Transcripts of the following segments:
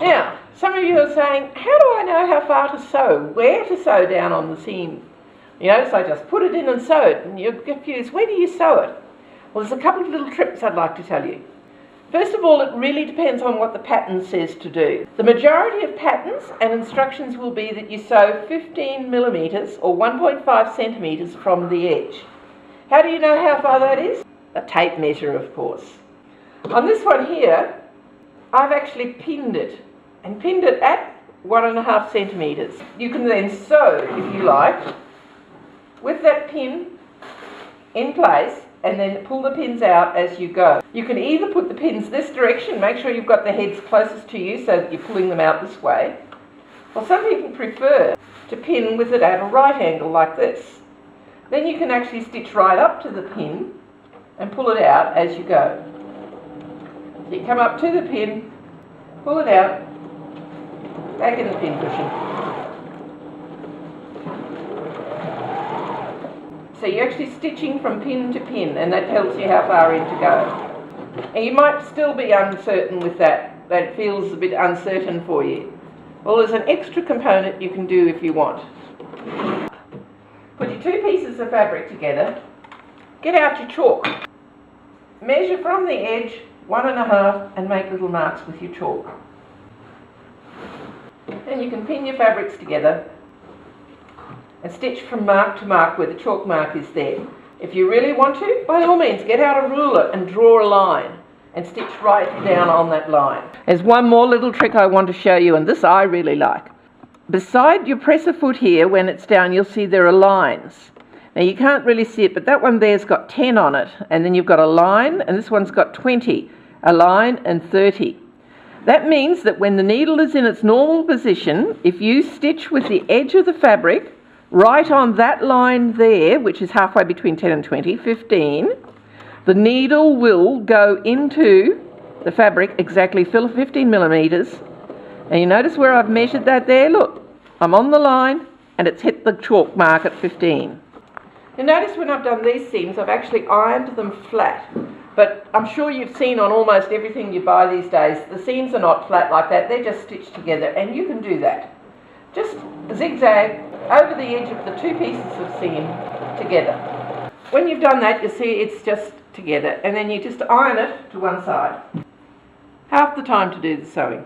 Now, some of you are saying, how do I know how far to sew? Where to sew down on the seam? You notice I just put it in and sew it, and you're confused, where do you sew it? Well, there's a couple of little tricks I'd like to tell you. First of all, it really depends on what the pattern says to do. The majority of patterns and instructions will be that you sew 15 millimetres or 1.5 centimetres from the edge. How do you know how far that is? A tape measure, of course. On this one here, I've actually pinned it, and pinned it at 1.5 centimetres. You can then sew, if you like, with that pin in place, and then pull the pins out as you go. You can either put the pins this direction, make sure you've got the heads closest to you so that you're pulling them out this way, or some people prefer to pin with it at a right angle like this. Then you can actually stitch right up to the pin and pull it out as you go. So you come up to the pin, pull it out, back in the pin cushion. So you're actually stitching from pin to pin, and that tells you how far in to go. And you might still be uncertain with that it feels a bit uncertain for you. Well, there's an extra component you can do if you want. Put your two pieces of fabric together, get out your chalk. Measure from the edge 1.5 and make little marks with your chalk. Then you can pin your fabrics together and stitch from mark to mark where the chalk mark is there. If you really want to, by all means, get out a ruler and draw a line and stitch right down on that line. There's one more little trick I want to show you, and this I really like. Beside your presser foot here, when it's down, you'll see there are lines. Now you can't really see it, but that one there's got 10 on it, and then you've got a line, and this one's got 20, a line and 30. That means that when the needle is in its normal position, if you stitch with the edge of the fabric right on that line there, which is halfway between 10 and 20, 15, the needle will go into the fabric exactly 15 millimetres. And you notice where I've measured that there? Look, I'm on the line and it's hit the chalk mark at 15. You notice when I've done these seams, I've actually ironed them flat. But I'm sure you've seen on almost everything you buy these days, the seams are not flat like that, they're just stitched together, and you can do that. Just zigzag over the edge of the two pieces of seam together. When you've done that, you'll see it's just together, and then you just iron it to one side. Half the time to do the sewing.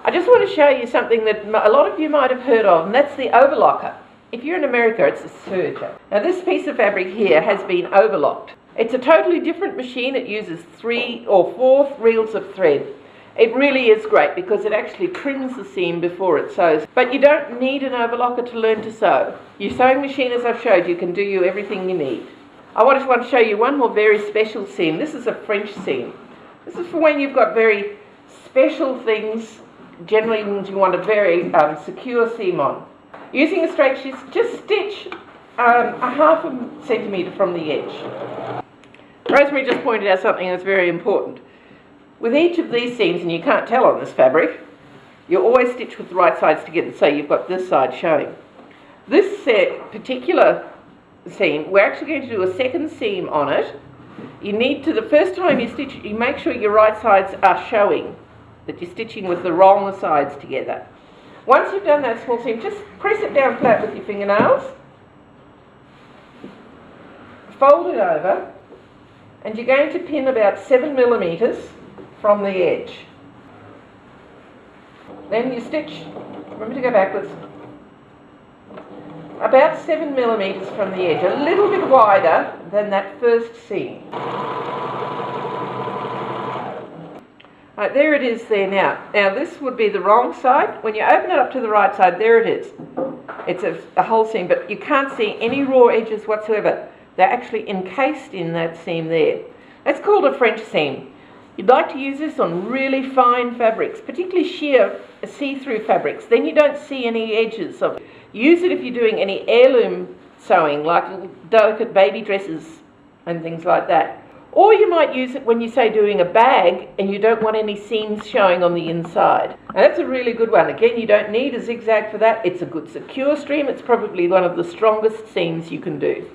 I just want to show you something that a lot of you might have heard of, and that's the overlocker. If you're in America, it's a serger. Now this piece of fabric here has been overlocked. It's a totally different machine. It uses 3 or 4 reels of thread. It really is great because it actually trims the seam before it sews. But you don't need an overlocker to learn to sew. Your sewing machine, as I've showed you, can do you everything you need. I just want to show you one more very special seam. This is a French seam. This is for when you've got very special things, generally means you want a very secure seam on. Using a straight stitch, just stitch a 0.5 centimetre from the edge. Rosemary just pointed out something that's very important. With each of these seams, and you can't tell on this fabric, you always stitch with the right sides together, so you've got this side showing. This particular seam, we're actually going to do a second seam on it. You need to, the first time you stitch, you make sure your right sides are showing, that you're stitching with the wrong sides together. Once you've done that small seam, just press it down flat with your fingernails, fold it over, and you're going to pin about 7 millimetres from the edge. Then you stitch, remember to go backwards, about 7 millimetres from the edge, a little bit wider than that first seam. Right, there it is there now. Now this would be the wrong side. When you open it up to the right side, there it is. It's a whole seam, but you can't see any raw edges whatsoever. They're actually encased in that seam there. That's called a French seam. You'd like to use this on really fine fabrics, particularly sheer see-through fabrics. Then you don't see any edges of it. Use it if you're doing any heirloom sewing, like little delicate baby dresses and things like that. Or you might use it when you say doing a bag and you don't want any seams showing on the inside. And that's a really good one. Again, you don't need a zigzag for that. It's a good secure seam. It's probably one of the strongest seams you can do.